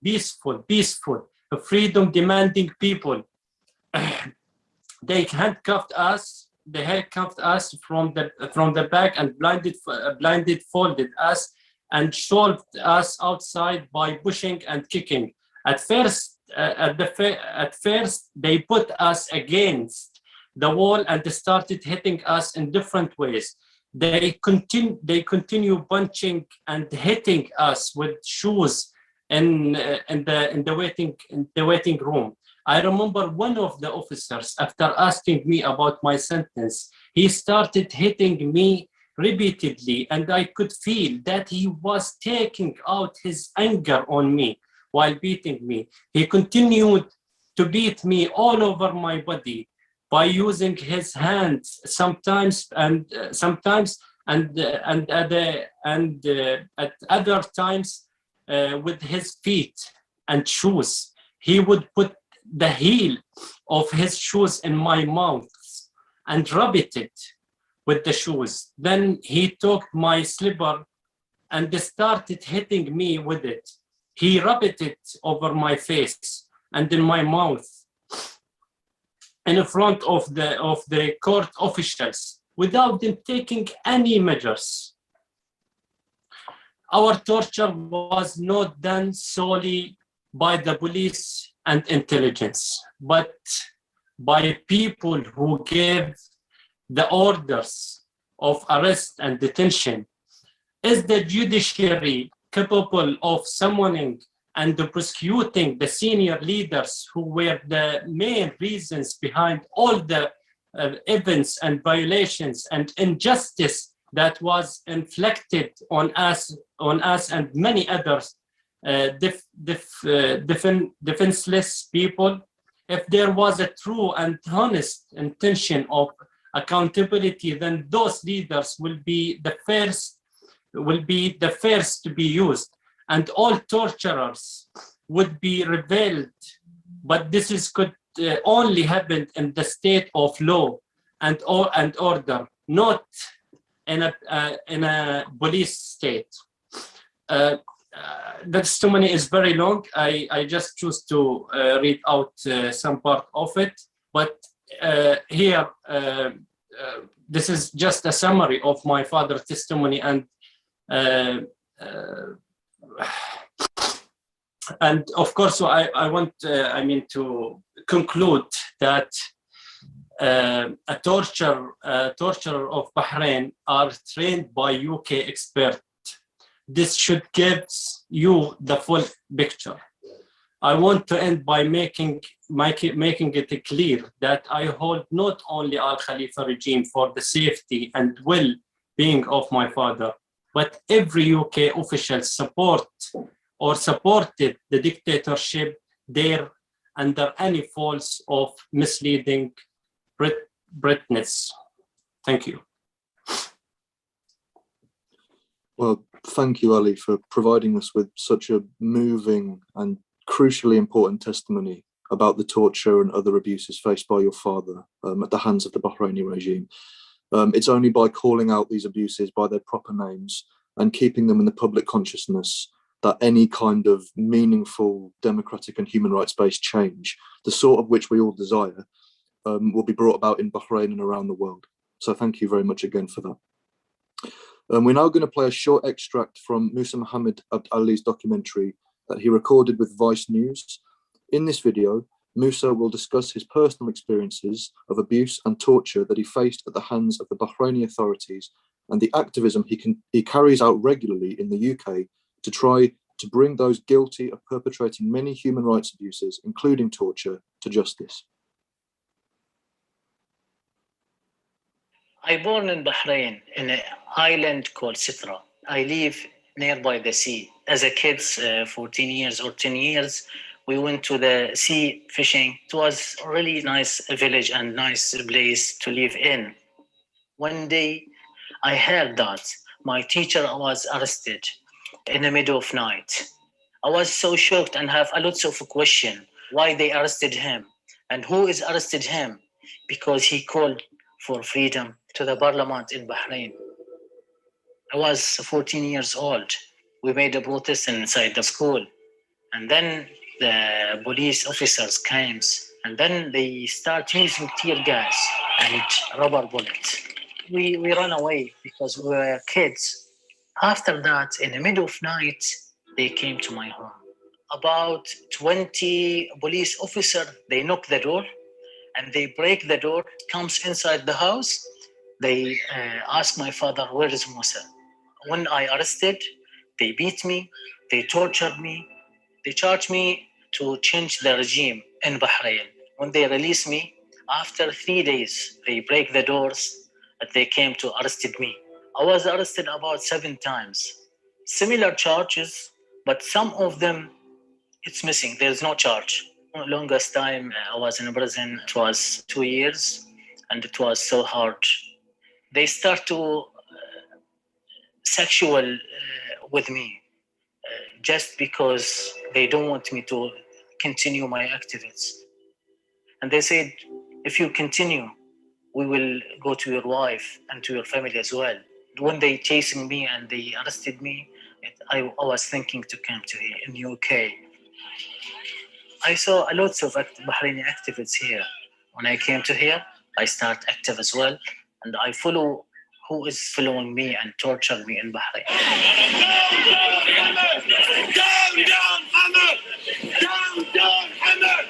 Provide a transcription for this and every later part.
peaceful, freedom demanding people. They handcuffed us. They handcuffed us from the back and blindfolded us and shoved us outside by pushing and kicking. At first, they put us against the wall and started hitting us in different ways. They continue punching and hitting us with shoes in the waiting room. I remember one of the officers, after asking me about my sentence, he started hitting me repeatedly, and I could feel that he was taking out his anger on me while beating me. He continued to beat me all over my body by using his hands sometimes, and at other times with his feet and shoes. He would put the heel of his shoes in my mouth and rub it with the shoes. Then he took my slipper and started hitting me with it. He rubbed it over my face and in my mouth in front of the court officials without them taking any measures. Our torture was not done solely by the police and intelligence, but by people who gave the orders of arrest and detention. Is the judiciary capable of summoning and prosecuting the senior leaders who were the main reasons behind all the events and violations and injustice that was inflicted on us and many others, defenseless people? If there was a true and honest intention of accountability, then those leaders will be the first to be used, and all torturers would be revealed. But this could only happen in the state of law and order, not in a police state. The testimony is very long. I just choose to read out some part of it, but here this is just a summary of my father's testimony, and of course, I want to conclude that a torturer of Bahrain are trained by UK experts. This should give you the full picture. I want to end by making it clear that I hold not only Al Khalifa regime for the safety and well-being of my father, but every UK official supported the dictatorship there under any false of misleading Britness. Thank you. Well, thank you, Ali, for providing us with such a moving and crucially important testimony about the torture and other abuses faced by your father at the hands of the Bahraini regime. It's only by calling out these abuses by their proper names and keeping them in the public consciousness that any kind of meaningful democratic and human rights-based change, the sort of which we all desire, will be brought about in Bahrain and around the world. So thank you very much again for that. We're now going to play a short extract from Musa Mohammed Abd Ali's documentary that he recorded with Vice News. In this video, Musa will discuss his personal experiences of abuse and torture that he faced at the hands of the Bahraini authorities and the activism he carries out regularly in the UK to try to bring those guilty of perpetrating many human rights abuses, including torture, to justice. I born in Bahrain in an island called Sitra. I live nearby the sea. As a kid, 14 years or 10 years, we went to the sea fishing. It was a really nice village and nice place to live in. One day, I heard that my teacher was arrested in the middle of night. I was so shocked and have a lot of questions why they arrested him and who is arrested him, because he called for freedom to the parliament in Bahrain. I was 14 years old. We made a protest inside the school. And then the police officers came, and then they start using tear gas and rubber bullets. We ran away because we were kids. After that, in the middle of night, they came to my home. About 20 police officers, they knock the door and they break the door, comes inside the house. They ask my father, where is Musa? When I arrested, they beat me, they tortured me, they charged me to change the regime in Bahrain. When they release me, after 3 days, they break the doors and they came to arrested me. I was arrested about 7 times. Similar charges, but some of them, it's missing. There's no charge. Longest time I was in prison, it was 2 years, and it was so hard. They start to sexual with me just because they don't want me to continue my activities. And they said, if you continue, we will go to your wife and to your family as well. When they chasing me and they arrested me, I was thinking to come to here in UK. I saw a lot of Bahraini activists here. When I came to here, I start active as well, and I follow who is following me and torture me in Bahrain. Down, Hamad! Down, Hamad!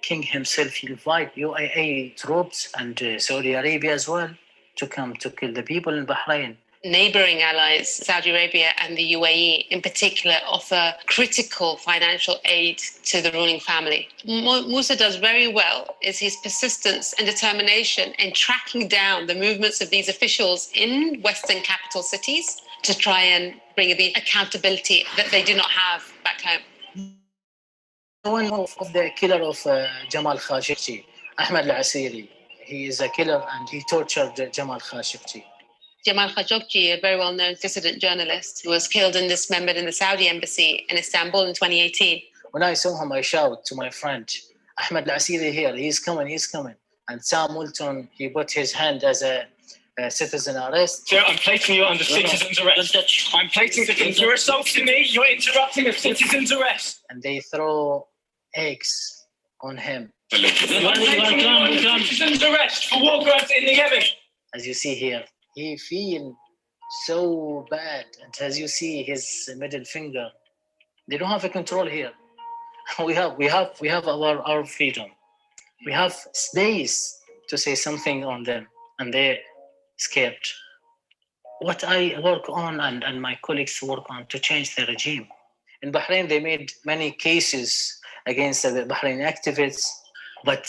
King himself, he invited UAE troops and Saudi Arabia as well to come to kill the people in Bahrain. Neighboring allies, Saudi Arabia and the UAE in particular, offer critical financial aid to the ruling family. Musa does very well is his persistence and determination in tracking down the movements of these officials in Western capital cities to try and bring the accountability that they do not have back home. One of the killer of Jamal Khashoggi, Ahmed al-Asiri, he is a killer and he tortured Jamal Khashoggi. Jamal Khashoggi, a very well-known dissident journalist, who was killed and dismembered in the Saudi embassy in Istanbul in 2018. When I saw him, I shouted to my friend, Ahmed al-Asiri here, he's coming. And Sam Wilton, he put his hand as a citizen arrest. Sir, I'm placing you under citizen's arrest. I'm placing citizens. You're assaulting me. You're interrupting a citizen's arrest. And they throw eggs on him. I'm placing you under citizen's arrest for war crimes in the Yemen. As you see here, he feels so bad. And as you see his middle finger, they don't have a control here. We have our freedom. We have days to say something on them, and they're scared. What I work on and my colleagues work on to change the regime. In Bahrain, they made many cases against the Bahraini activists, but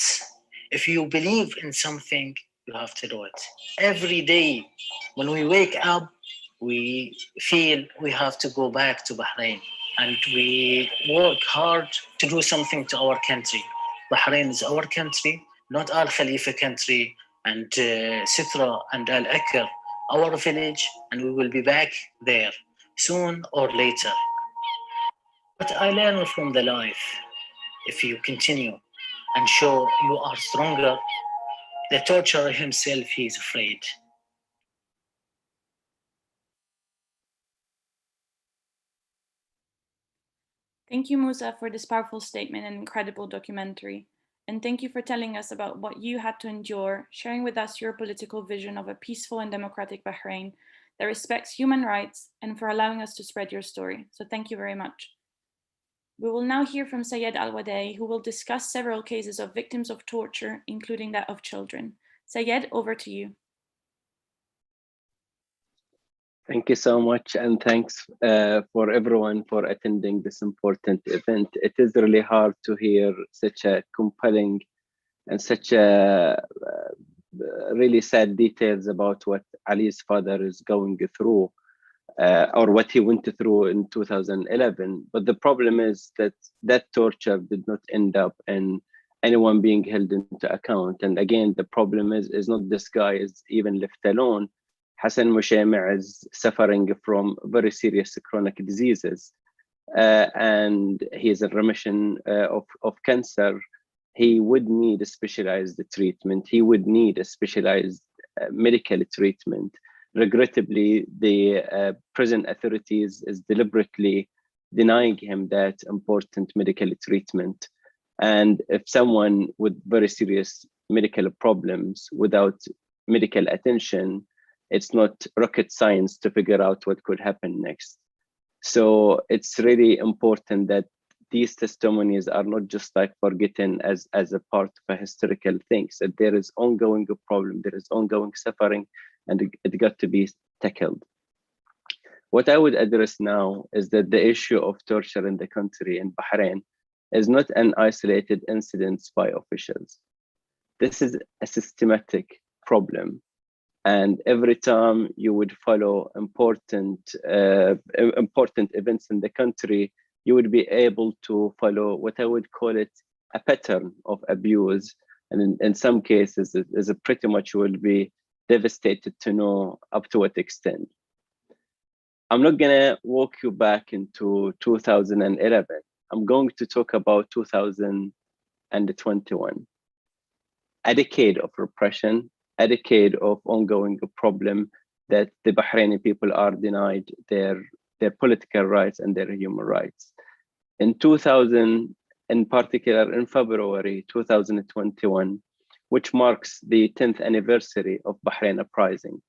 if you believe in something, you have to do it. Every day, when we wake up, we feel we have to go back to Bahrain, and we work hard to do something to our country. Bahrain is our country, not Al Khalifa country, and Sitra and Al Akr, our village, and we will be back there soon or later. But I learned from the life, if you continue and show you are stronger, the torturer himself, he is afraid. Thank you, Musa, for this powerful statement and incredible documentary. And thank you for telling us about what you had to endure, sharing with us your political vision of a peaceful and democratic Bahrain that respects human rights, and for allowing us to spread your story. So thank you very much. We will now hear from Syed Al-Wadai, who will discuss several cases of victims of torture, including that of children. Syed, over to you. Thank you so much, and thanks for everyone for attending this important event. It is really hard to hear such a compelling and such a really sad details about what Ali's father is going through, or what he went through in 2011. But the problem is that that torture did not end up in anyone being held into account. And again, the problem is not this guy is even left alone. Hassan Mushaymi is suffering from very serious chronic diseases, and he is in remission of cancer. He would need a specialized treatment. He would need a specialized medical treatment. Regrettably, the prison authorities is deliberately denying him that important medical treatment. And if someone with very serious medical problems without medical attention, it's not rocket science to figure out what could happen next. So it's really important that these testimonies are not just like forgotten as a part of a historical things, that there is ongoing problem, there is ongoing suffering, and it got to be tackled. What I would address now is that the issue of torture in the country, in Bahrain, is not an isolated incident by officials. This is a systematic problem. And every time you would follow important events in the country, you would be able to follow what I would call it a pattern of abuse. And in some cases, is pretty much will be devastated to know up to what extent. I'm not gonna walk you back into 2011. I'm going to talk about 2021. A decade of repression, a decade of ongoing problem that the Bahraini people are denied their political rights and their human rights. In 2000, in particular in February 2021, which marks the 10th anniversary of Bahrain uprising.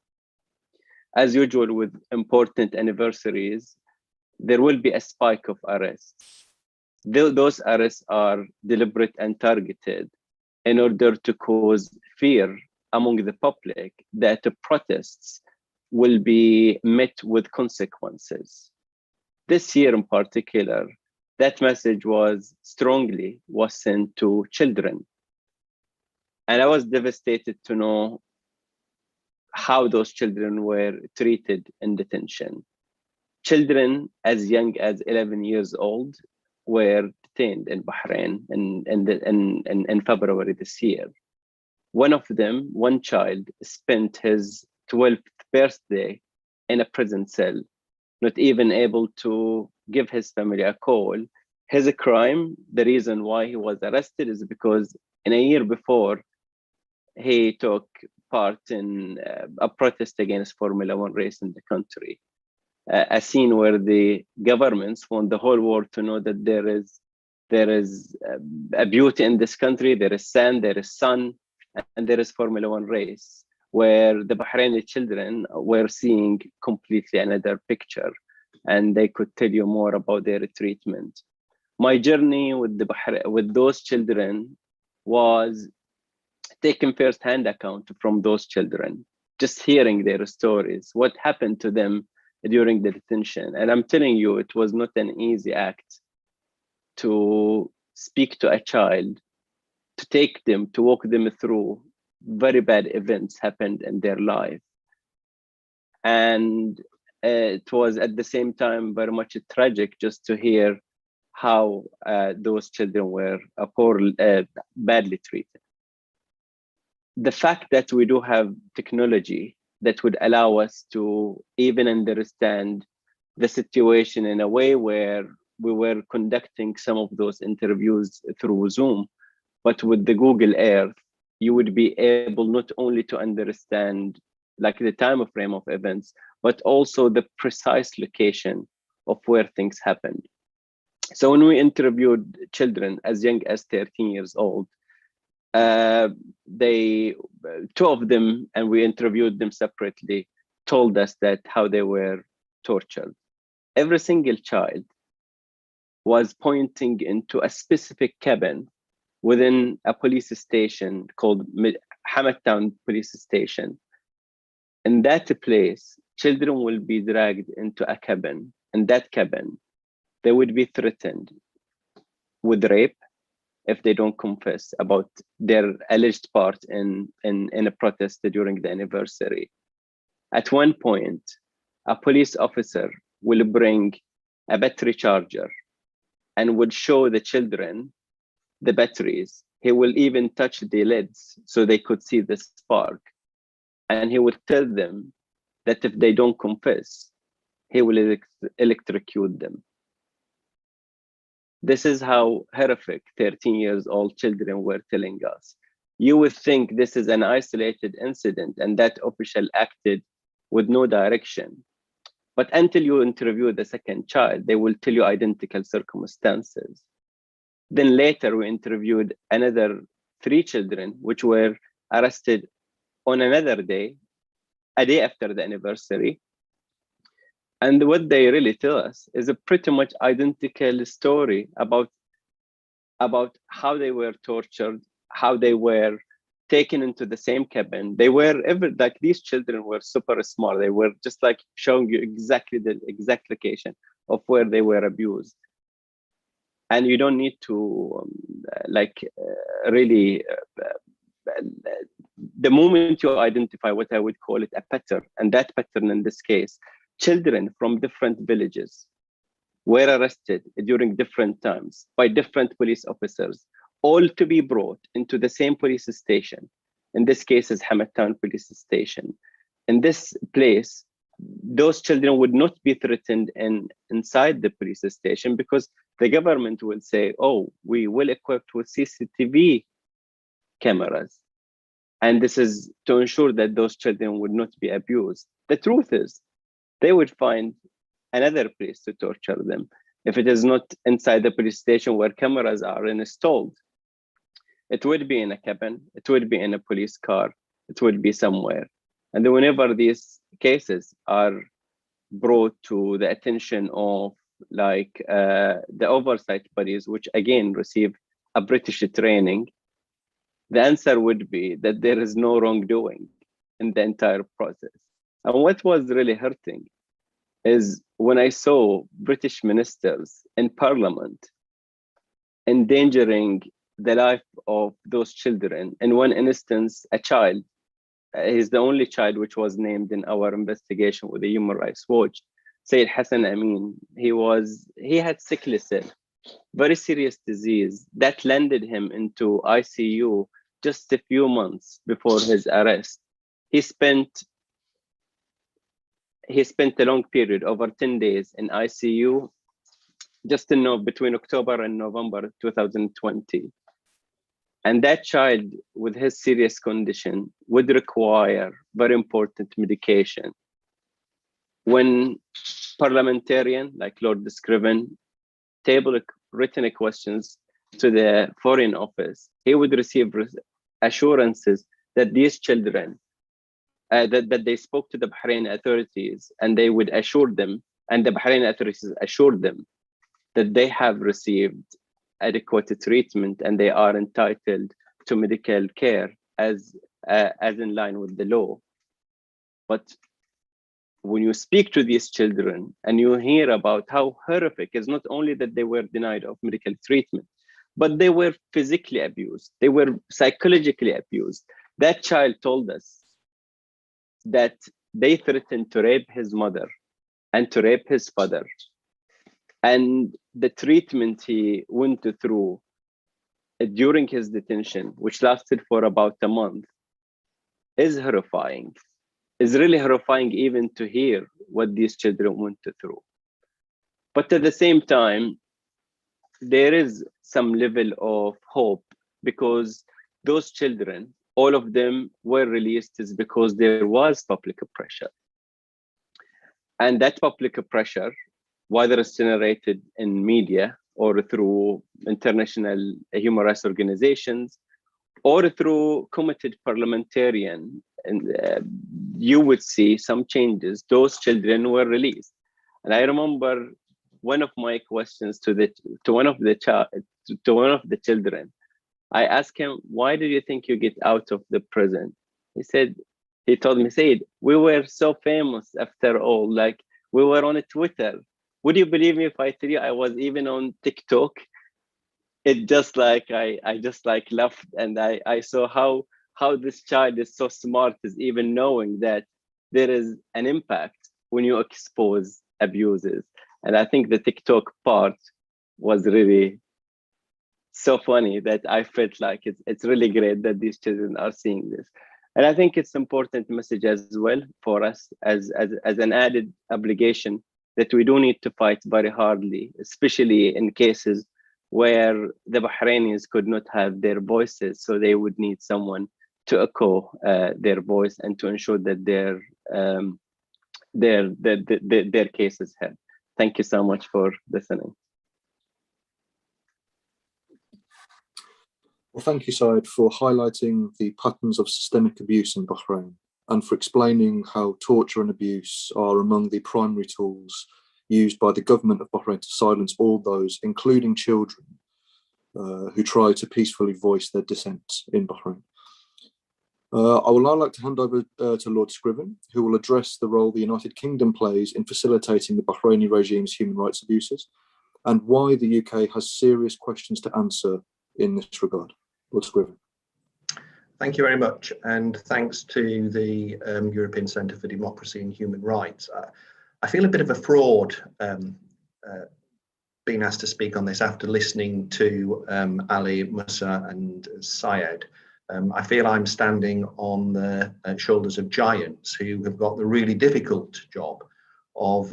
As usual with important anniversaries, there will be a spike of arrests. Those arrests are deliberate and targeted in order to cause fear among the public that the protests will be met with consequences. This year in particular, that message was sent to children. And I was devastated to know how those children were treated in detention. Children as young as 11 years old were detained in Bahrain in February this year. One child spent his 12th birthday in a prison cell, not even able to give his family a call. His crime, the reason why he was arrested is because in a year before, he took part in a protest against Formula One race in the country. A scene where the governments want the whole world to know that there is a beauty in this country, there is sand, there is sun, and there is Formula One race, where the Bahraini children were seeing completely another picture, and they could tell you more about their treatment. My journey with those children was taking first-hand account from those children, just hearing their stories, what happened to them during the detention. And I'm telling you, it was not an easy act to speak to a child, to take them, to walk them through very bad events happened in their life. And it was at the same time very much tragic just to hear how those children were badly treated. The fact that we do have technology that would allow us to even understand the situation in a way where we were conducting some of those interviews through Zoom, but with the Google Earth, you would be able not only to understand like the time frame of events, but also the precise location of where things happened. So when we interviewed children as young as 13 years old, two of them, and we interviewed them separately, told us that how they were tortured. Every single child was pointing into a specific cabin within a police station called Hamad Police Station. In that place, children will be dragged into a cabin. In that cabin, they would be threatened with rape if they don't confess about their alleged part in a protest during the anniversary. At one point, a police officer will bring a battery charger and would show the children the batteries. He will even touch the lids so they could see the spark. And he would tell them that if they don't confess, he will electrocute them. This is how horrific 13 years old children were telling us. You would think this is an isolated incident and that official acted with no direction. But until you interview the second child, they will tell you identical circumstances. Then later we interviewed another 3 children, which were arrested on another day, a day after the anniversary. And what they really tell us is a pretty much identical story about how they were tortured, how they were taken into the same cabin. They were like these children were super smart. They were just like showing you exactly the exact location of where they were abused. And you don't need to really, the moment you identify what I would call it a pattern, and that pattern in this case, children from different villages were arrested during different times by different police officers, all to be brought into the same police station. In this case is Hamad Town Police Station. In this place, those children would not be threatened inside the police station because the government will say, oh, we will equip with CCTV cameras. And this is to ensure that those children would not be abused. The truth is, they would find another place to torture them. If it is not inside the police station where cameras are installed, it would be in a cabin, it would be in a police car, it would be somewhere. And then whenever these cases are brought to the attention of the oversight bodies, which again receive a British training, the answer would be that there is no wrongdoing in the entire process. And what was really hurting is when I saw British ministers in Parliament endangering the life of those children. In one instance, a child, he's the only child which was named in our investigation with the Human Rights Watch, Syed Hassan Amin. He had sickle cell, very serious disease that landed him into ICU just a few months before his arrest. He spent a long period, over 10 days in ICU, just to know between October and November 2020. And that child with his serious condition would require very important medication. When parliamentarian like Lord Scriven tabled written questions to the Foreign Office, he would receive assurances that these children, that they spoke to the Bahraini authorities and they would assure them, and the Bahraini authorities assured them that they have received adequate treatment and they are entitled to medical care as in line with the law. But when you speak to these children and you hear about how horrific is not only that they were denied of medical treatment, but they were physically abused, they were psychologically abused. That child told us that they threatened to rape his mother and to rape his father. And the treatment he went through during his detention, which lasted for about a month, is horrifying. It's really horrifying even to hear what these children went through. But at the same time, there is some level of hope because those children, all of them were released is because there was public pressure. And that public pressure, whether it's generated in media or through international human rights organizations or through committed parliamentarian, and you would see some changes. Those children were released. And I remember one of my questions to one of the children, I asked him, why did you think you get out of the prison? He told me, Syed, we were so famous after all, like we were on Twitter. Would you believe me if I tell you I was even on TikTok? It just like, I just like laughed, and I saw how this child is so smart, is even knowing that there is an impact when you expose abuses. And I think the TikTok part was really so funny that I felt like it's really great that these children are seeing this. And I think it's important message as well for us as an added obligation that we do need to fight very hardly, especially in cases where the Bahrainis could not have their voices. So they would need someone to echo their voice and to ensure that their cases heard. Thank you so much for listening. Well, thank you, Syed, for highlighting the patterns of systemic abuse in Bahrain and for explaining how torture and abuse are among the primary tools used by the government of Bahrain to silence all those, including children, who try to peacefully voice their dissent in Bahrain. I would now like to hand over to Lord Scriven, who will address the role the United Kingdom plays in facilitating the Bahraini regime's human rights abuses and why the UK has serious questions to answer in this regard. Lord Scriven. Thank you very much, and thanks to the European Centre for Democracy and Human Rights. I feel a bit of a fraud being asked to speak on this after listening to Ali, Musa and Syed. I feel I'm standing on the shoulders of giants who have got the really difficult job of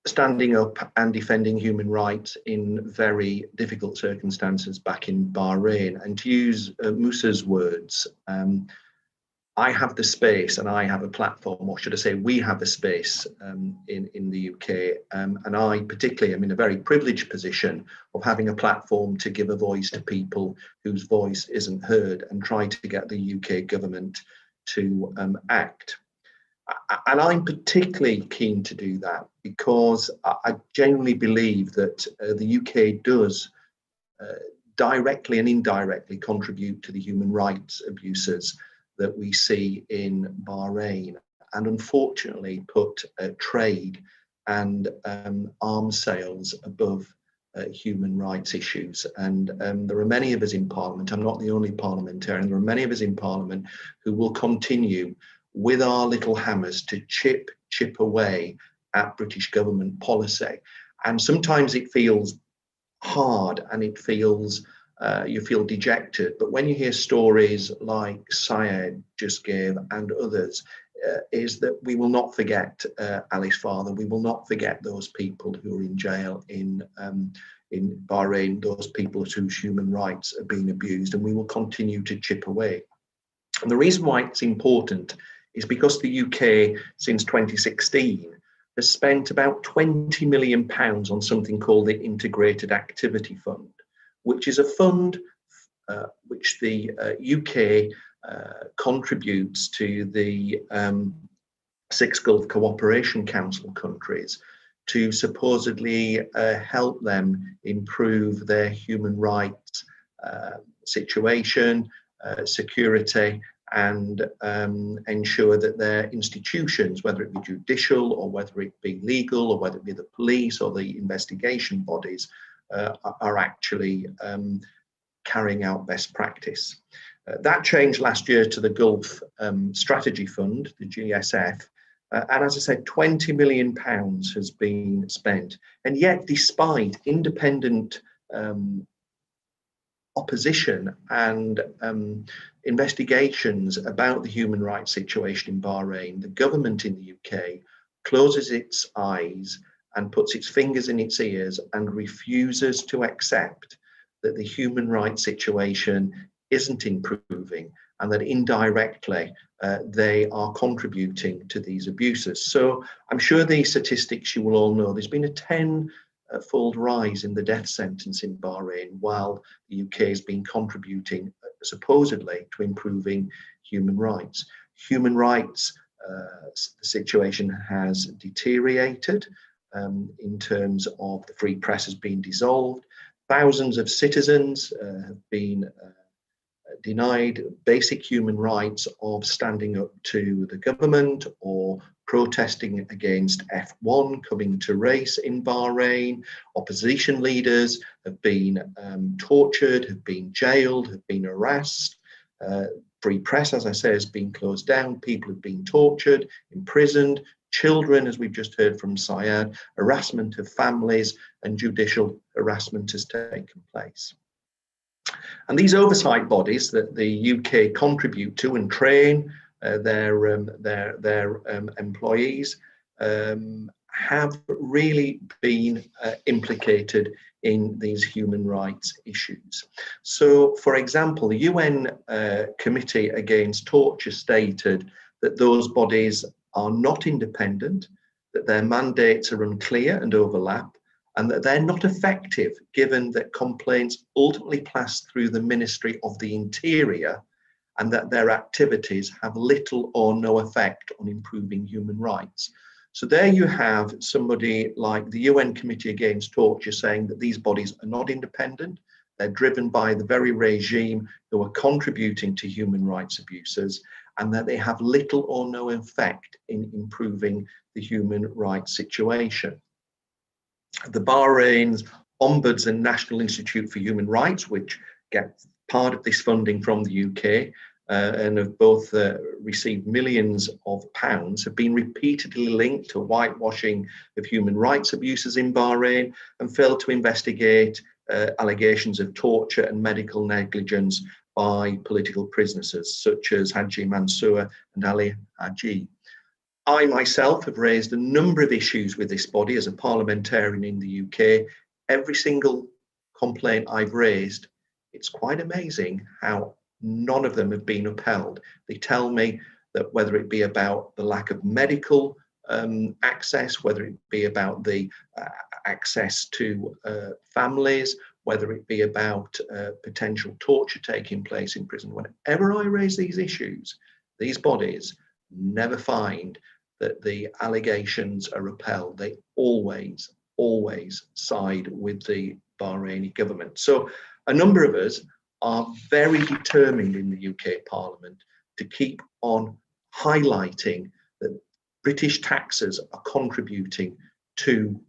standing up and defending human rights in very difficult circumstances back in Bahrain. And to use Musa's words, I have the space and I have a platform, or should I say we have a space in the UK, and I particularly am in a very privileged position of having a platform to give a voice to people whose voice isn't heard and try to get the UK government to act. And I'm particularly keen to do that because I genuinely believe that the UK does directly and indirectly contribute to the human rights abuses that we see in Bahrain, and unfortunately put trade and arms sales above human rights issues. And there are many of us in Parliament, I'm not the only parliamentarian, there are many of us in Parliament who will continue with our little hammers to chip away at British government policy. And sometimes it feels hard and it feels, you feel dejected. But when you hear stories like Syed just gave and others, is that we will not forget Ali's father. We will not forget those people who are in jail in Bahrain, those people whose human rights are being abused, and we will continue to chip away. And the reason why it's important is because the UK, since 2016, has spent about £20 million on something called the Integrated Activity Fund, which is a fund which the UK contributes to the 6 Gulf Cooperation Council countries to supposedly help them improve their human rights situation, security, and ensure that their institutions, whether it be judicial or whether it be legal or whether it be the police or the investigation bodies, are actually carrying out best practice. That changed last year to the Gulf Strategy Fund, the GSF, and as I said, £20 million has been spent. And yet, despite independent opposition and investigations about the human rights situation in Bahrain, the government in the UK closes its eyes and puts its fingers in its ears and refuses to accept that the human rights situation isn't improving and that indirectly they are contributing to these abuses. So I'm sure the statistics you will all know, there's been a 10-fold rise in the death sentence in Bahrain while the UK has been contributing supposedly to improving human rights. Human rights situation has deteriorated in terms of the free press has been dissolved. Thousands of citizens have been denied basic human rights of standing up to the government or protesting against F1 coming to race in Bahrain. Opposition leaders have been tortured, have been jailed, have been harassed. Free press, as I say, has been closed down. People have been tortured, imprisoned. Children, as we've just heard from Syed, harassment of families, and judicial harassment has taken place. And these oversight bodies that the UK contribute to and train their employees have really been implicated in these human rights issues. So, for example, the UN Committee Against Torture stated that those bodies are not independent, that their mandates are unclear and overlap, and that they're not effective given that complaints ultimately pass through the Ministry of the Interior, and that their activities have little or no effect on improving human rights. So there you have somebody like the UN Committee Against Torture saying that these bodies are not independent, they're driven by the very regime who are contributing to human rights abuses, and that they have little or no effect in improving the human rights situation. The Bahrain's Ombuds and National Institute for Human Rights, which get part of this funding from the UK, and have both received millions of pounds, have been repeatedly linked to whitewashing of human rights abuses in Bahrain and failed to investigate allegations of torture and medical negligence by political prisoners such as Haji Mansour and Ali Haji. I myself have raised a number of issues with this body as a parliamentarian in the UK. Every single complaint I've raised, it's quite amazing how none of them have been upheld. They tell me that whether it be about the lack of medical access, whether it be about the access to families, whether it be about potential torture taking place in prison, whenever I raise these issues, these bodies never find that the allegations are upheld. They always side with the Bahraini government. So a number of us are very determined in the UK Parliament to keep on highlighting that British taxes are contributing to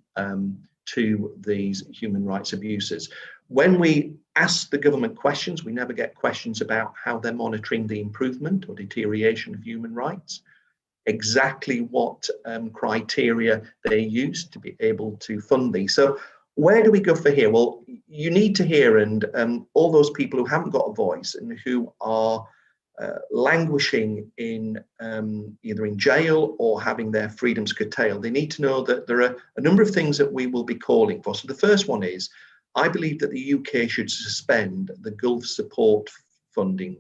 these human rights abuses. When we ask the government questions, we never get questions about how they're monitoring the improvement or deterioration of human rights, exactly what criteria they use to be able to fund these. So where do we go for here? Well, you need to hear, and all those people who haven't got a voice and who are languishing in either in jail or having their freedoms curtailed, they need to know that there are a number of things that we will be calling for. So the first one is, I believe that the UK should suspend the Gulf support funding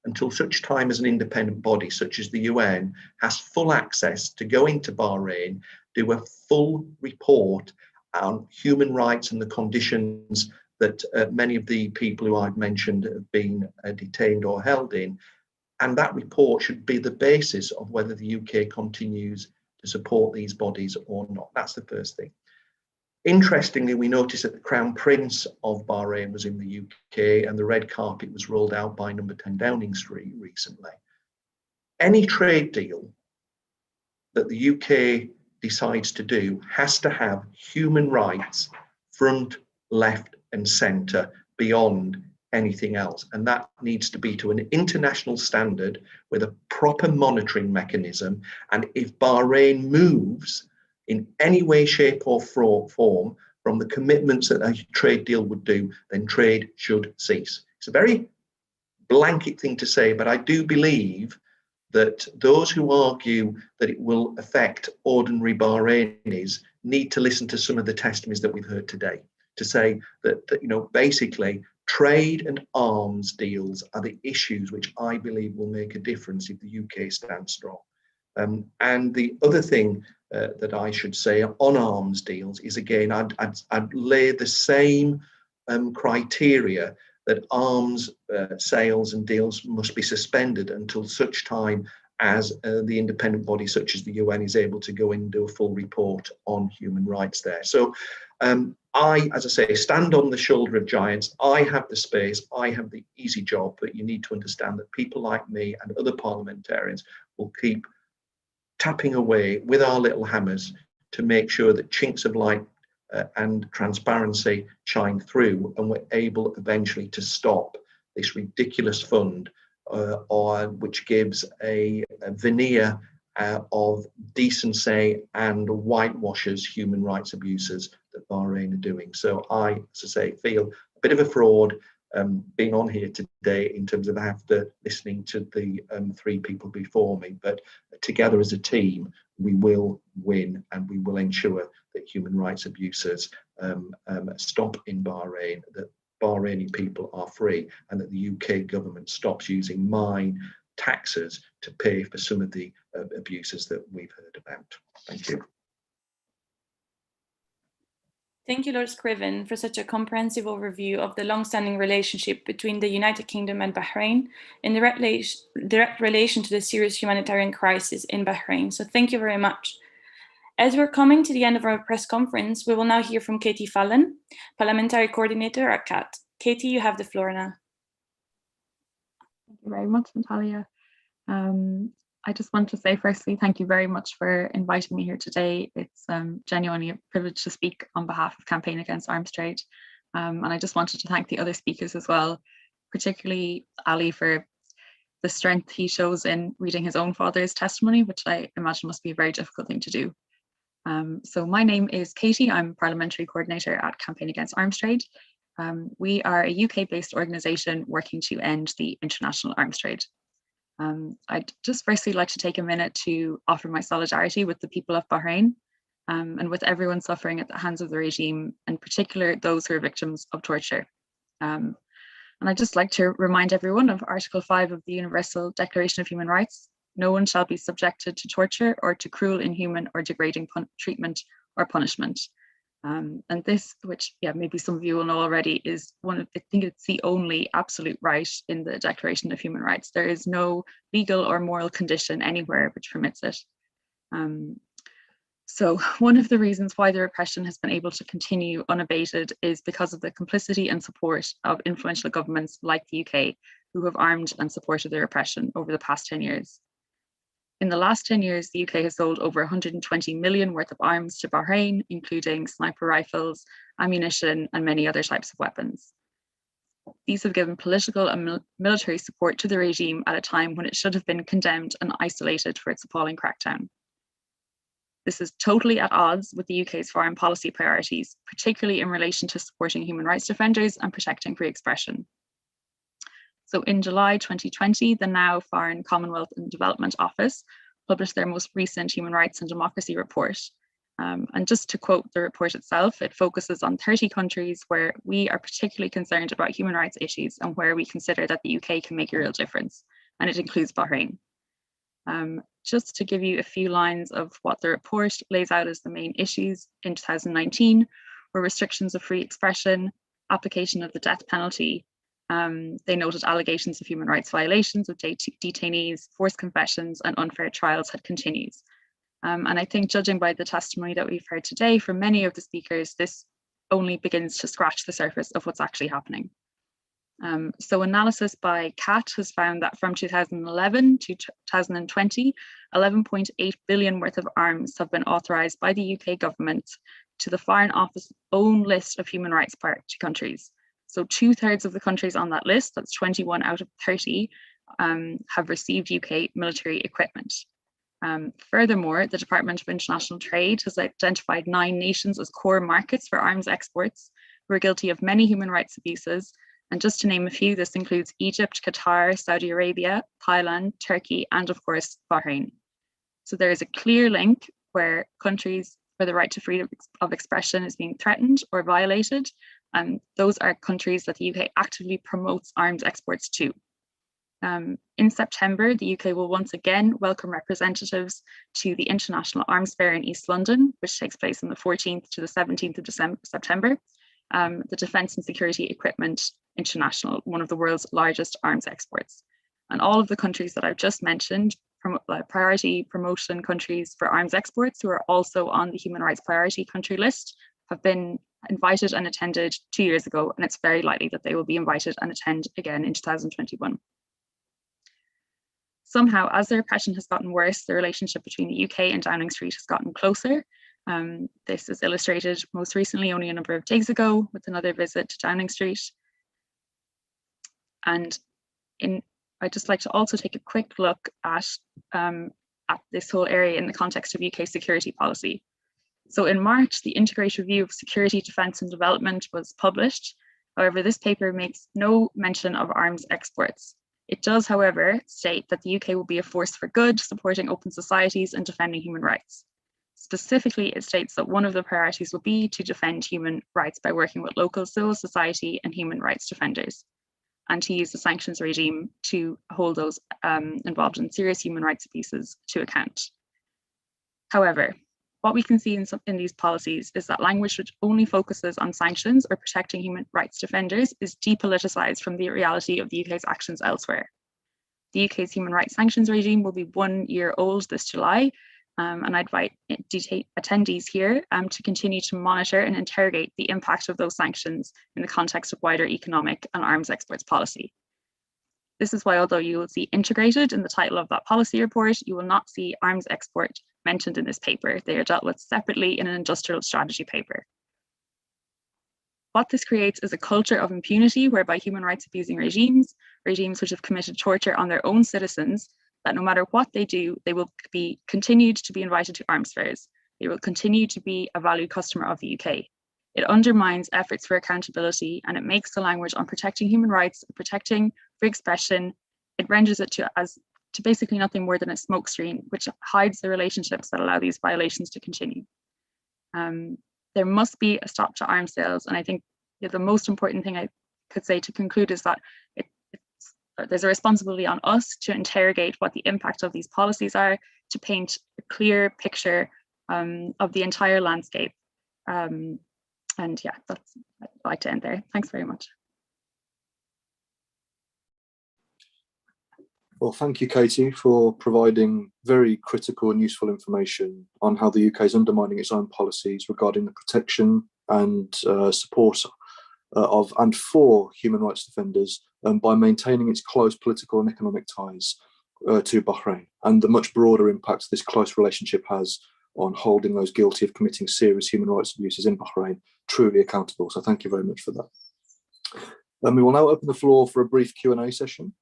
until such time as an independent body such as the UN has full access to go into Bahrain, do a full report on human rights and the conditions that many of the people who I've mentioned have been detained or held in. And that report should be the basis of whether the UK continues to support these bodies or not. That's the first thing. Interestingly, we noticed that the Crown Prince of Bahrain was in the UK and the red carpet was rolled out by number 10 Downing Street recently. Any trade deal that the UK decides to do has to have human rights front, left and centre beyond anything else. And that needs to be to an international standard with a proper monitoring mechanism. And if Bahrain moves in any way, shape or form from the commitments that a trade deal would do, then trade should cease. It's a very blanket thing to say, but I do believe that those who argue that it will affect ordinary Bahrainis need to listen to some of the testimonies that we've heard today to say that you know, basically trade and arms deals are the issues which I believe will make a difference if the UK stands strong. And the other thing that I should say on arms deals is, again, I'd lay the same criteria that arms sales and deals must be suspended until such time as the independent body such as the UN is able to go in and do a full report on human rights there. So I, as I say, stand on the shoulder of giants. I have the space, I have the easy job, but you need to understand that people like me and other parliamentarians will keep tapping away with our little hammers to make sure that chinks of light and transparency shine through, and we're able eventually to stop this ridiculous fund which gives a veneer of decency and whitewashes human rights abuses that Bahrain are doing. So I, as I say, feel a bit of a fraud being on here today in terms of after listening to the three people before me, but together as a team we will win and we will ensure that human rights abuses stop in Bahrain, that Bahraini people are free, and that the UK government stops using mine taxes to pay for some of the abuses that we've heard about. Thank you. Thank you, Lord Scriven, for such a comprehensive overview of the long-standing relationship between the United Kingdom and Bahrain in direct relation to the serious humanitarian crisis in Bahrain. So thank you very much. As we're coming to the end of our press conference, we will now hear from Katie Fallon, Parliamentary Coordinator at CAT. Katie, you have the floor now. Thank you very much, Natalia. I just want to say firstly, thank you very much for inviting me here today. It's genuinely a privilege to speak on behalf of Campaign Against Arms Trade. And I just wanted to thank the other speakers as well, particularly Ali for the strength he shows in reading his own father's testimony, which I imagine must be a very difficult thing to do. So my name is Katie, I'm Parliamentary Coordinator at Campaign Against Arms Trade. We are a UK-based organisation working to end the international arms trade. I'd just firstly like to take a minute to offer my solidarity with the people of Bahrain and with everyone suffering at the hands of the regime, in particular those who are victims of torture. And I'd just like to remind everyone of Article 5 of the Universal Declaration of Human Rights. No one shall be subjected to torture or to cruel, inhuman or degrading treatment or punishment. And this, which maybe some of you will know already, is I think it's the only absolute right in the Declaration of Human Rights. There is no legal or moral condition anywhere which permits it. So one of the reasons why the repression has been able to continue unabated is because of the complicity and support of influential governments like the UK, who have armed and supported the repression over the past 10 years. In the last 10 years, the UK has sold over 120 million worth of arms to Bahrain, including sniper rifles, ammunition, and many other types of weapons. These have given political and military support to the regime at a time when it should have been condemned and isolated for its appalling crackdown. This is totally at odds with the UK's foreign policy priorities, particularly in relation to supporting human rights defenders and protecting free expression. So in July 2020, the now Foreign, Commonwealth and Development Office published their most recent Human Rights and Democracy report. And just to quote the report itself, it focuses on 30 countries where we are particularly concerned about human rights issues and where we consider that the UK can make a real difference. And it includes Bahrain. Just to give you a few lines of what the report lays out as the main issues in 2019 were restrictions of free expression, application of the death penalty. They noted allegations of human rights violations of detainees, forced confessions, and unfair trials had continued. And I think, judging by the testimony that we've heard today from many of the speakers, this only begins to scratch the surface of what's actually happening. So analysis by CAT has found that from 2011 to 2020, 11.8 billion worth of arms have been authorised by the UK government to the Foreign Office's own list of human rights priority countries. So 2/3 of the countries on that list, that's 21 out of 30, have received UK military equipment. Furthermore, the Department of International Trade has identified 9 nations as core markets for arms exports who are guilty of many human rights abuses. And just to name a few, this includes Egypt, Qatar, Saudi Arabia, Thailand, Turkey, and of course, Bahrain. So there is a clear link where countries where the right to freedom of expression is being threatened or violated. And those are countries that the UK actively promotes arms exports to. In September, the UK will once again welcome representatives to the International Arms Fair in East London, which takes place on the 14th to the 17th of September, the Defence and Security Equipment International, one of the world's largest arms exports. And all of the countries that I've just mentioned, priority promotion countries for arms exports who are also on the human rights priority country list, have been invited and attended 2 years ago, and it's very likely that they will be invited and attend again in 2021. Somehow, as the repression has gotten worse, the relationship between the UK and Downing Street has gotten closer. This is illustrated most recently only a number of days ago with another visit to Downing Street. And I'd just like to also take a quick look at this whole area in the context of UK security policy. So in March, the Integrated Review of Security, Defence and Development was published. However, this paper makes no mention of arms exports. It does, however, state that the UK will be a force for good, supporting open societies and defending human rights. Specifically, it states that one of the priorities will be to defend human rights by working with local civil society and human rights defenders. and to use the sanctions regime to hold those involved in serious human rights abuses to account. However, what we can see in these policies is that language which only focuses on sanctions or protecting human rights defenders is depoliticized from the reality of the UK's actions elsewhere. The UK's human rights sanctions regime will be 1 year old this July, and I invite attendees here to continue to monitor and interrogate the impact of those sanctions in the context of wider economic and arms exports policy. This is why, although you will see integrated in the title of that policy report, you will not see arms export mentioned in this paper. They are dealt with separately in an industrial strategy paper. What this creates is a culture of impunity whereby human rights abusing regimes which have committed torture on their own citizens, that no matter what they do, they will be continued to be invited to arms fairs. They will continue to be a valued customer of the UK. It undermines efforts for accountability, and it makes the language on protecting human rights, protecting free expression, it renders it to basically nothing more than a smokescreen, which hides the relationships that allow these violations to continue. There must be a stop to arms sales, and I think the most important thing I could say to conclude is that there's a responsibility on us to interrogate what the impact of these policies are, to paint a clear picture of the entire landscape. And yeah, I'd like to end there. Thanks very much. Well, thank you, Katie, for providing very critical and useful information on how the UK is undermining its own policies regarding the protection and support of and for human rights defenders by maintaining its close political and economic ties to Bahrain, and the much broader impact this close relationship has on holding those guilty of committing serious human rights abuses in Bahrain truly accountable. So thank you very much for that. We will now open the floor for a brief Q&A session.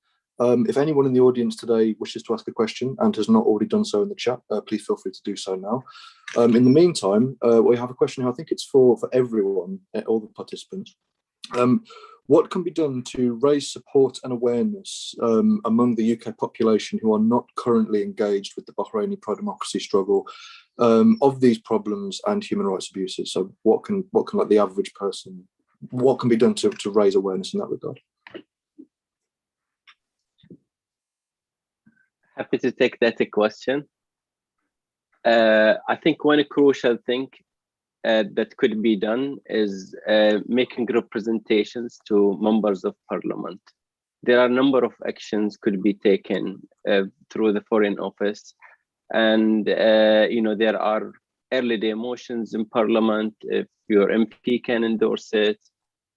If anyone in the audience today wishes to ask a question and has not already done so in the chat, please feel free to do so now. In the meantime, we have a question here. I think it's for everyone, all the participants. What can be done to raise support and awareness among the UK population who are not currently engaged with the Bahraini pro-democracy struggle of these problems and human rights abuses? So what can like the average person, what can be done to raise awareness in that regard? Happy to take that question. I think one crucial thing that could be done is making representations to members of parliament. There are a number of actions could be taken through the Foreign Office, and there are early day motions in parliament. If your MP can endorse it,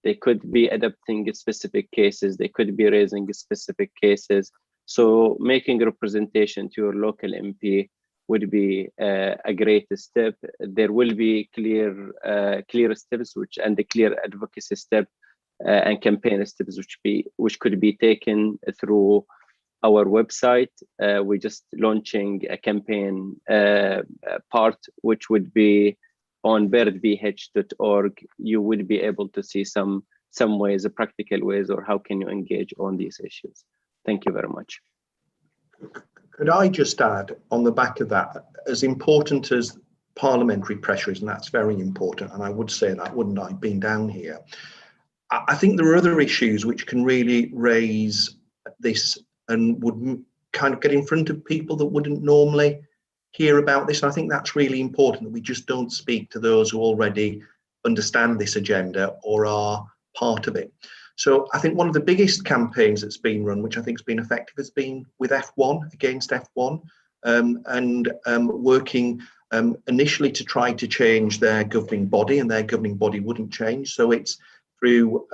they could be adapting specific cases, they could be raising specific cases. So making a representation to your local MP would be a great step. There will be clear steps and the clear advocacy step and campaign steps which could be taken through our website. We're just launching a campaign part which would be on birdvh.org. You would be able to see some ways, practical ways, or how can you engage on these issues. Thank you very much. Could I just add on the back of that, as important as parliamentary pressure is, and that's very important, and I would say that, wouldn't I, being down here, I think there are other issues which can really raise this and would kind of get in front of people that wouldn't normally hear about this. And I think that's really important, that we just don't speak to those who already understand this agenda or are part of it. So I think one of the biggest campaigns that's been run, which I think has been effective, has been with F1, against F1, and working initially to try to change their governing body, and their governing body wouldn't change. So it's through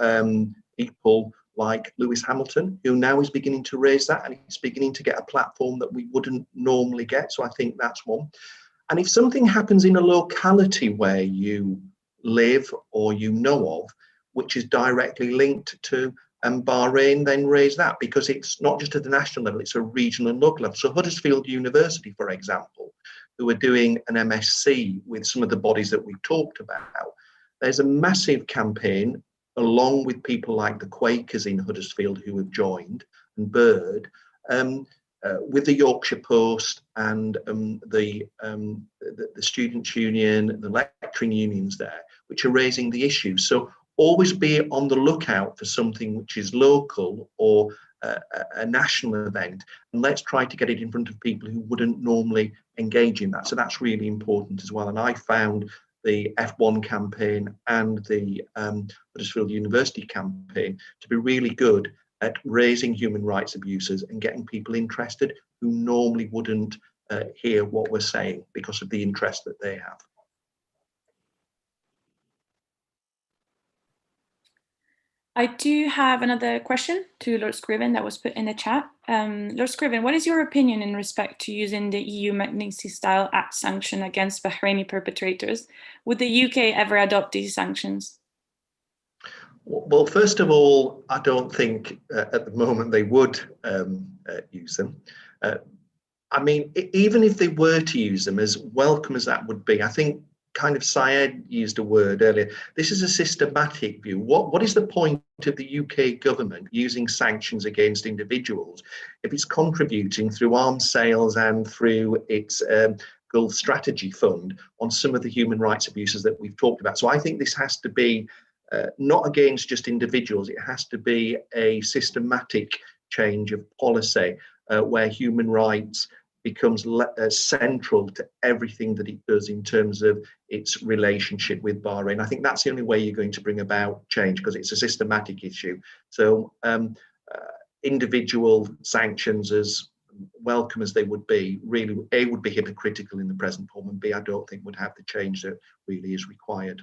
people like Lewis Hamilton, who now is beginning to raise that, and it's beginning to get a platform that we wouldn't normally get. So I think that's one. And if something happens in a locality where you live or you know of, which is directly linked to Bahrain, then raise that, because it's not just at the national level, it's a regional and local level. So Huddersfield University, for example, who are doing an MSc with some of the bodies that we've talked about, there's a massive campaign along with people like the Quakers in Huddersfield who have joined, and Bird, with the Yorkshire Post and the Students' Union, the lecturing unions there, which are raising the issues. So always be on the lookout for something which is local or a national event, and let's try to get it in front of people who wouldn't normally engage in that. So that's really important as well. And I found the F1 campaign and the Huddersfield University campaign to be really good at raising human rights abuses and getting people interested who normally wouldn't hear what we're saying because of the interest that they have. I do have another question to Lord Scriven that was put in the chat. Lord Scriven, what is your opinion in respect to using the EU Magnesium-style Act sanction against Bahraini perpetrators? Would the UK ever adopt these sanctions? Well, first of all, I don't think at the moment they would use them. I mean, even if they were to use them, as welcome as that would be, I think kind of Syed used a word earlier. This is a systematic view. What is the point of the UK government using sanctions against individuals if it's contributing through arms sales and through its Gulf Strategy Fund on some of the human rights abuses that we've talked about? So I think this has to be not against just individuals. It has to be a systematic change of policy where human rights becomes central to everything that it does in terms of its relationship with Bahrain. I think that's the only way you're going to bring about change, because it's a systematic issue. So individual sanctions, as welcome as they would be, really, A, would be hypocritical in the present form, and B, I don't think would have the change that really is required.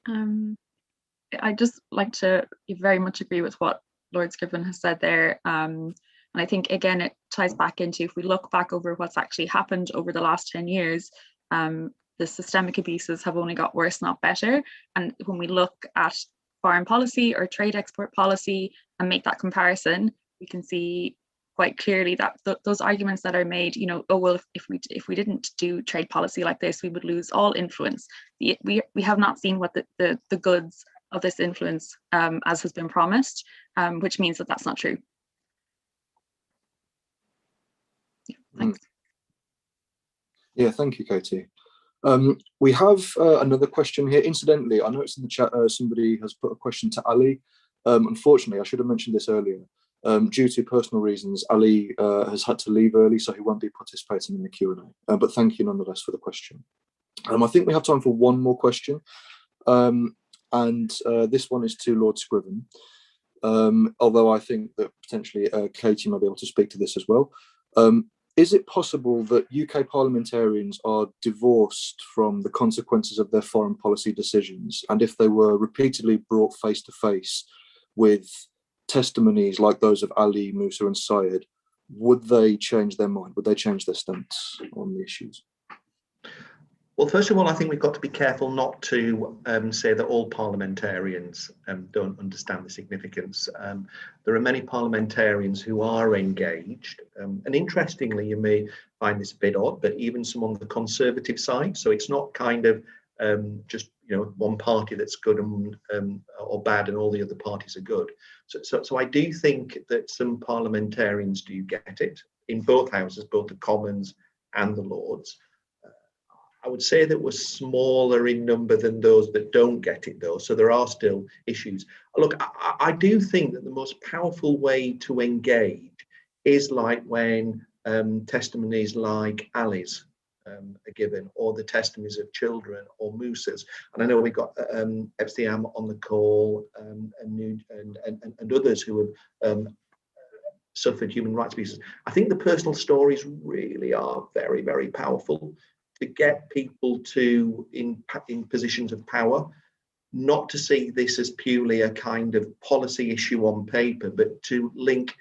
I'd just like to very much agree with what Lord Scriven has said there. And I think, again, it ties back into, if we look back over what's actually happened over the last 10 years, the systemic abuses have only got worse, not better. And when we look at foreign policy or trade export policy and make that comparison, we can see quite clearly that those arguments that are made, you know, oh, well, if we didn't do trade policy like this, we would lose all influence. We have not seen what the goods of this influence as has been promised, which means that that's not true. Yeah, thanks. Yeah, thank you, Katie. We have another question here. Incidentally, I noticed in the chat somebody has put a question to Ali. Unfortunately, I should have mentioned this earlier. Due to personal reasons, Ali has had to leave early, so he won't be participating in the Q&A. But thank you nonetheless for the question. I think we have time for one more question. And this one is to Lord Scriven. Although I think that potentially Katie might be able to speak to this as well. Is it possible that UK parliamentarians are divorced from the consequences of their foreign policy decisions? And if they were repeatedly brought face to face with testimonies like those of Ali, Musa and Syed, would they change their mind? Would they change their stance on the issues? Well, first of all, I think we've got to be careful not to say that all parliamentarians don't understand the significance. There are many parliamentarians who are engaged, and interestingly, you may find this a bit odd, but even some on the Conservative side. So it's not kind of just, you know, one party that's good and or bad, and all the other parties are good. So I do think that some parliamentarians do get it in both houses, both the Commons and the Lords. I would say that we're smaller in number than those that don't get it, though. So there are still issues. Look, I do think that the most powerful way to engage is like when testimonies like Ali's are given, or the testimonies of children or Musa's. And I know we've got FCM on the call and others who have suffered human rights abuses. I think the personal stories really are very, very powerful to get people to, in positions of power, not to see this as purely a kind of policy issue on paper, but to link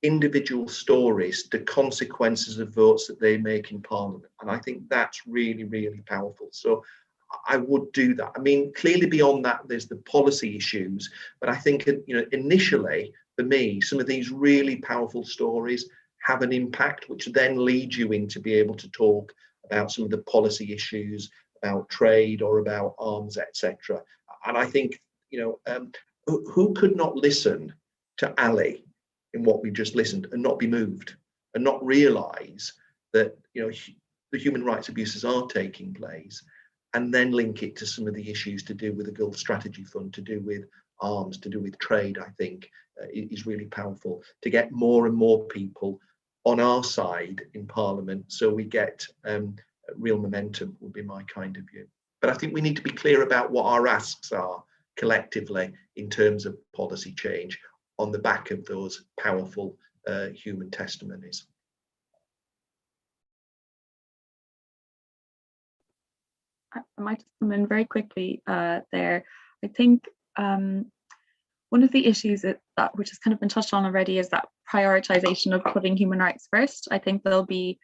individual stories to consequences of votes that they make in Parliament. And I think that's really, really powerful. So I would do that. I mean, clearly beyond that, there's the policy issues, but I think, you know, initially, for me, some of these really powerful stories have an impact, which then leads you in to be able to talk about some of the policy issues, about trade or about arms, etc. And I think, you know, who could not listen to Ali in what we just listened and not be moved and not realise that, you know, the human rights abuses are taking place, and then link it to some of the issues to do with the Gulf Strategy Fund, to do with arms, to do with trade, I think is really powerful, to get more and more people on our side in Parliament, so we get real momentum, would be my kind of view. But I think we need to be clear about what our asks are collectively in terms of policy change on the back of those powerful human testimonies. I might just come in very quickly there. I think one of the issues that which has kind of been touched on already is that prioritization of putting human rights first. I think there'll be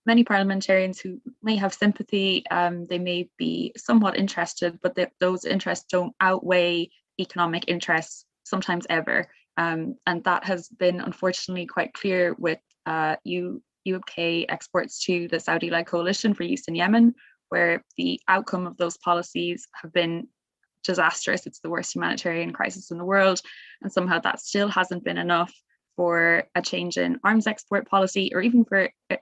many parliamentarians who may have sympathy, they may be somewhat interested, but those interests don't outweigh economic interests sometimes ever. And that has been unfortunately quite clear with UK exports to the Saudi-led coalition for use in Yemen, where the outcome of those policies have been disastrous. It's the worst humanitarian crisis in the world, and somehow that still hasn't been enough for a change in arms export policy, or even for a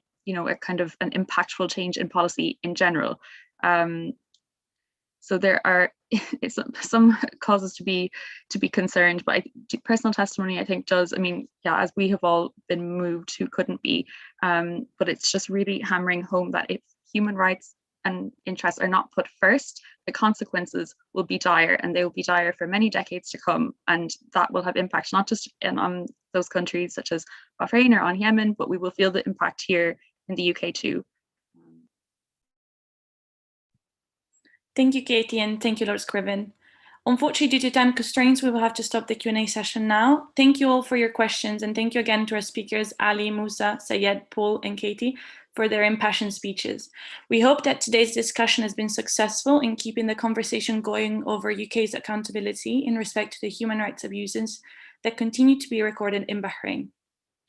kind of an impactful change in policy in general. So there are some causes to be concerned, but personal testimony, I think, does. I mean, yeah, as we have all been moved, who couldn't be? But it's just really hammering home that if human rights and interests are not put first, the consequences will be dire, and they will be dire for many decades to come. And that will have impact not just on those countries such as Bahrain or on Yemen, but we will feel the impact here in the UK too. Thank you, Katie, and thank you, Lord Scriven. Unfortunately, due to time constraints, we will have to stop the Q&A session now. Thank you all for your questions, and thank you again to our speakers, Ali, Musa, Syed, Paul, and Katie, for their impassioned speeches. We hope that today's discussion has been successful in keeping the conversation going over UK's accountability in respect to the human rights abuses that continue to be recorded in Bahrain.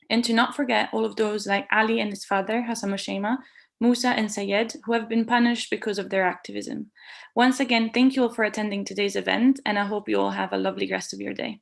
And to not forget all of those like Ali and his father, Hassan Mushayma, Musa and Syed, who have been punished because of their activism. Once again, thank you all for attending today's event, and I hope you all have a lovely rest of your day.